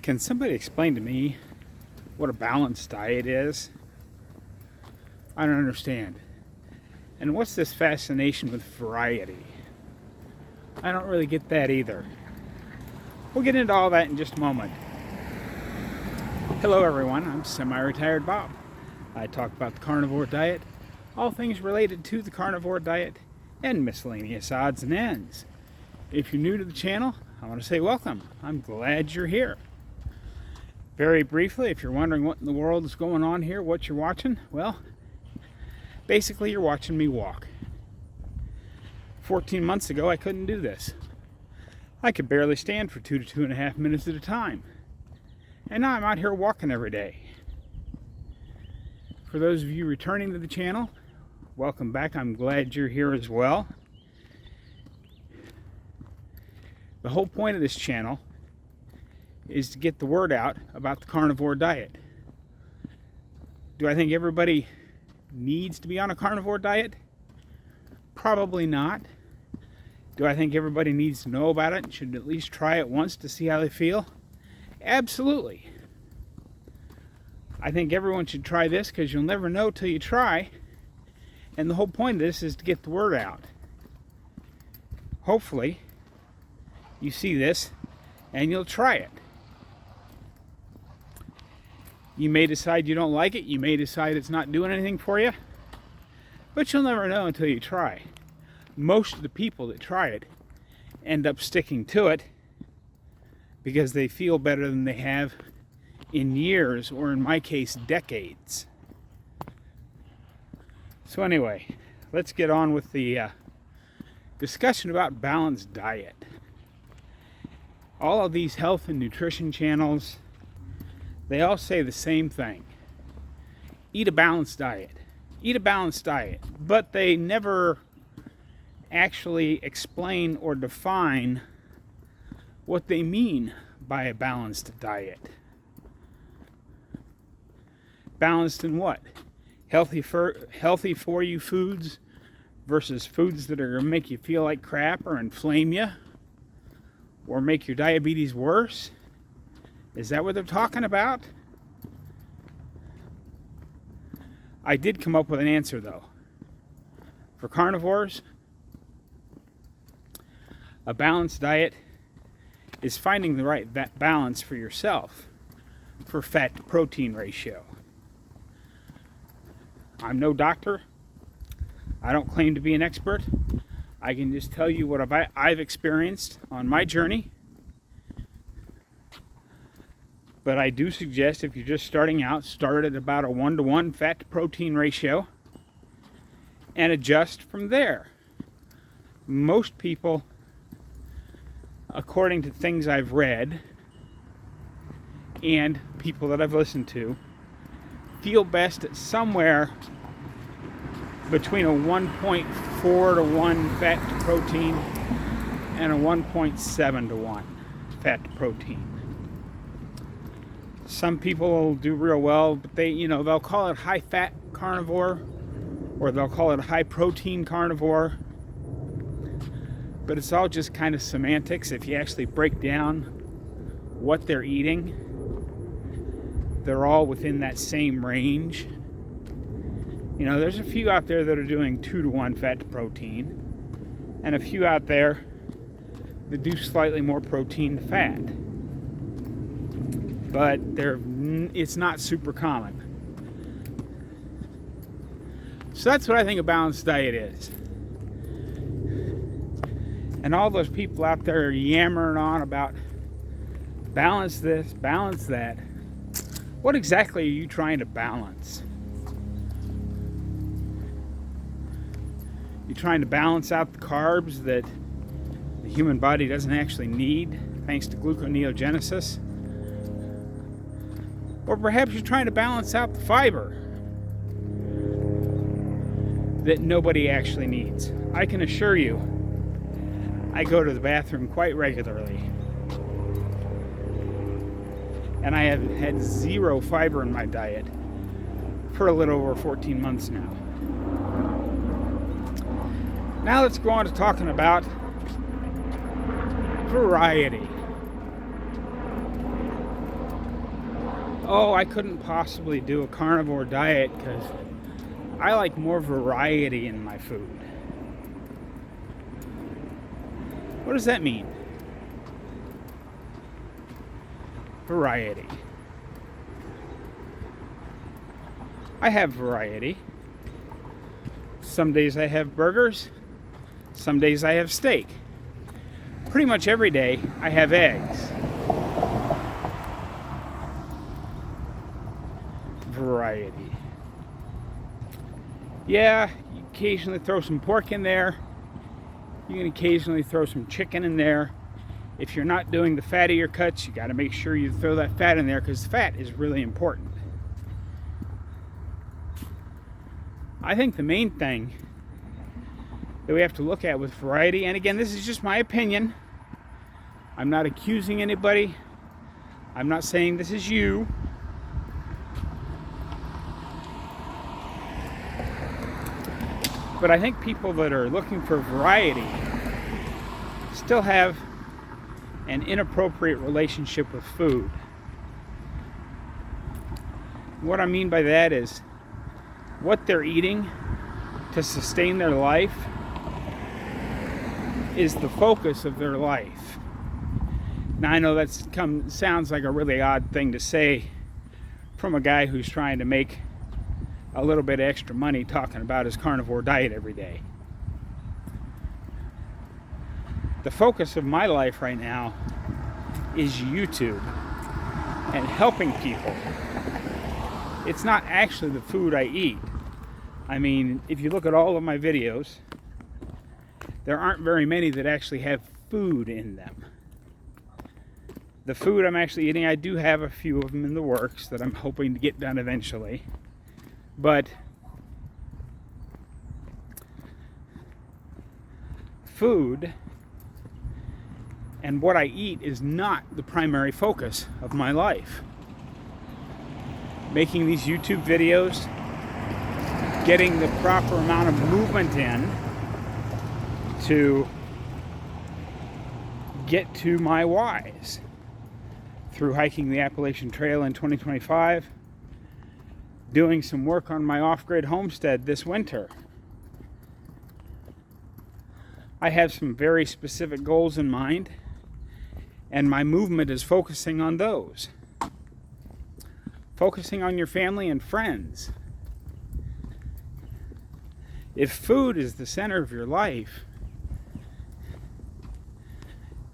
Can somebody explain to me what a balanced diet is? I don't understand. And what's this fascination with variety? I don't really get that either. We'll get into all that in just a moment. Hello everyone, I'm Semi-Retired Bob. I talk about the carnivore diet, all things related to the carnivore diet, and miscellaneous odds and ends. If you're new to the channel, I want to say welcome. I'm glad you're here. Very briefly, if you're wondering what in the world is going on here, what you're watching, well, basically you're watching me walk. 14 months ago, I couldn't do this. I could barely stand for 2 to 2.5 minutes at a time. And now I'm out here walking every day. For those of you returning to the channel, welcome back. I'm glad you're here as well. The whole point of this channel is to get the word out about the carnivore diet. Do I think everybody needs to be on a carnivore diet? Probably not. Do I think everybody needs to know about it and should at least try it once to see how they feel? Absolutely. I think everyone should try this because you'll never know till you try. And the whole point of this is to get the word out. Hopefully, you see this and you'll try it. You may decide you don't like it. You may decide it's not doing anything for you. But you'll never know until you try. Most of the people that try it end up sticking to it because they feel better than they have in years, or in my case, decades. So anyway, let's get on with the discussion about balanced diet. All of these health and nutrition channels, they all say the same thing. Eat a balanced diet. Eat a balanced diet. But they never actually explain or define what they mean by a balanced diet. Balanced in what? Healthy for you foods versus foods that are going to make you feel like crap or inflame you or make your diabetes worse? Is that what they're talking about? I did come up with an answer though. For carnivores, a balanced diet is finding the right balance for yourself for fat to protein ratio. I'm no doctor. I don't claim to be an expert. I can just tell you what I've experienced on my journey. But I do suggest if you're just starting out, start at about a 1-to-1 fat to protein ratio and adjust from there. Most people, according to things I've read and people that I've listened to, feel best at somewhere between a 1.4 to 1 fat to protein and a 1.7 to 1 fat to protein. Some people will do real well, but they'll call it high fat carnivore or they'll call it high protein carnivore. But it's all just kind of semantics. If you actually break down what they're eating, they're all within that same range. There's a few out there that are doing 2 to 1 fat to protein, and a few out there that do slightly more protein to fat. But it's not super common. So that's what I think a balanced diet is. And all those people out there yammering on about balance this, balance that. What exactly are you trying to balance? You trying to balance out the carbs that the human body doesn't actually need thanks to gluconeogenesis? Or perhaps you're trying to balance out the fiber that nobody actually needs. I can assure you, I go to the bathroom quite regularly. And I have had 0 fiber in my diet for a little over 14 months now. Now let's go on to talking about variety. oh, I couldn't possibly do a carnivore diet because I like more variety in my food. What does that mean? Variety. I have variety. Some days I have burgers. Some days I have steak. Pretty much every day I have eggs. Variety. Yeah, you occasionally throw some pork in there. You can occasionally throw some chicken in there. If you're not doing the fattier cuts, you got to make sure you throw that fat in there because fat is really important. I think the main thing that we have to look at with variety, and again, this is just my opinion. I'm not accusing anybody. I'm not saying this is you. But I think people that are looking for variety still have an inappropriate relationship with food. What I mean by that is what they're eating to sustain their life is the focus of their life. Now I know that sounds like a really odd thing to say from a guy who's trying to make a little bit of extra money talking about his carnivore diet every day. The focus of my life right now is YouTube and helping people. It's not actually the food I eat. I mean, if you look at all of my videos, there aren't very many that actually have food in them. The food I'm actually eating, I do have a few of them in the works that I'm hoping to get done eventually. But food and what I eat is not the primary focus of my life. Making these YouTube videos, getting the proper amount of movement in to get to my whys through hiking the Appalachian Trail in 2025, doing some work on my off-grid homestead this winter. I have some very specific goals in mind, and my movement is focusing on those. Focusing on your family and friends. If food is the center of your life,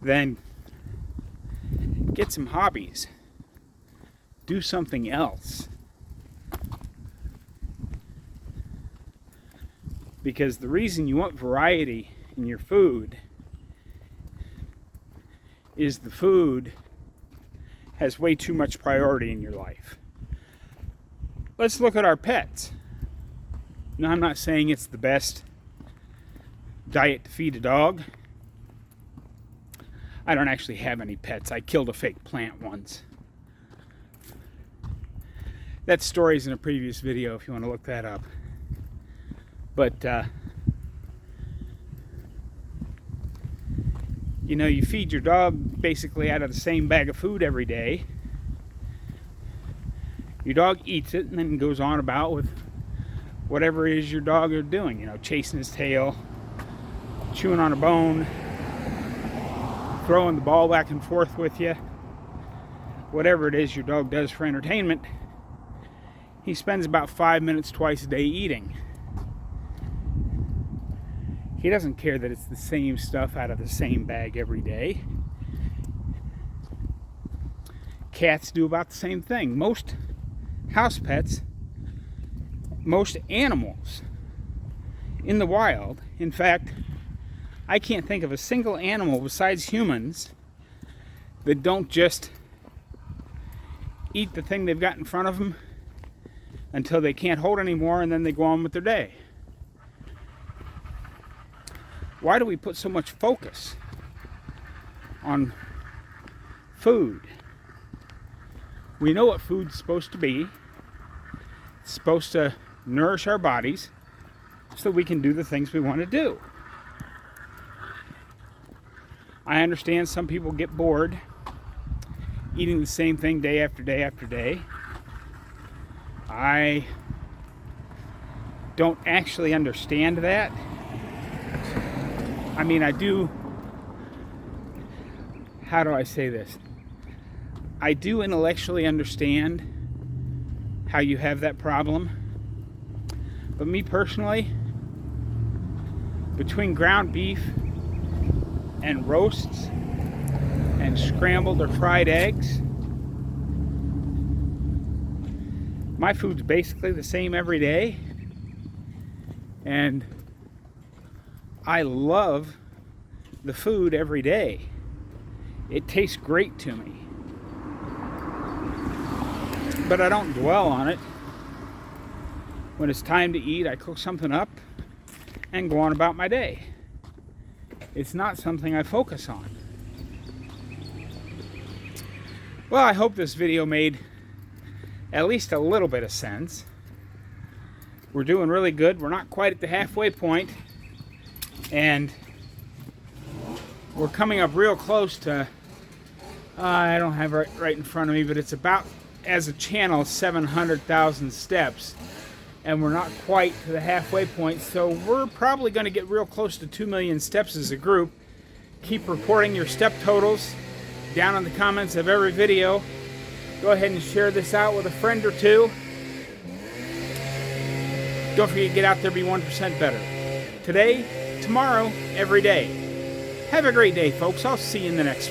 then get some hobbies. Do something else. Because the reason you want variety in your food is the food has way too much priority in your life. Let's look at our pets. Now, I'm not saying it's the best diet to feed a dog. I don't actually have any pets. I killed a fake plant once. That story's in a previous video if you want to look that up. But, you feed your dog basically out of the same bag of food every day. Your dog eats it and then goes on about with whatever it is your dog is doing. Chasing his tail, chewing on a bone, throwing the ball back and forth with you. Whatever it is your dog does for entertainment, he spends about 5 minutes twice a day eating. He doesn't care that it's the same stuff out of the same bag every day. Cats do about the same thing. Most house pets, most animals in the wild, in fact, I can't think of a single animal besides humans that don't just eat the thing they've got in front of them until they can't hold anymore and then they go on with their day. Why do we put so much focus on food? We know what food's supposed to be. It's supposed to nourish our bodies so that we can do the things we want to do. I understand some people get bored eating the same thing day after day after day. I don't actually understand that. I mean, I do. How do I say this? I do intellectually understand how you have that problem. But me personally, between ground beef and roasts and scrambled or fried eggs, my food's basically the same every day. And I love the food every day. It tastes great to me. But I don't dwell on it. When it's time to eat, I cook something up and go on about my day. It's not something I focus on. Well, I hope this video made at least a little bit of sense. We're doing really good. We're not quite at the halfway point, and we're coming up real close to, I don't have it right in front of me, but it's about, as a channel, 700,000 steps, and we're not quite to the halfway point, so we're probably going to get real close to 2 million steps as a group. Keep reporting your step totals down in the comments of every video. Go ahead and share this out with a friend or two. Don't forget to get out there, be 1% better. Today, tomorrow, every day. Have a great day, folks. I'll see you in the next one.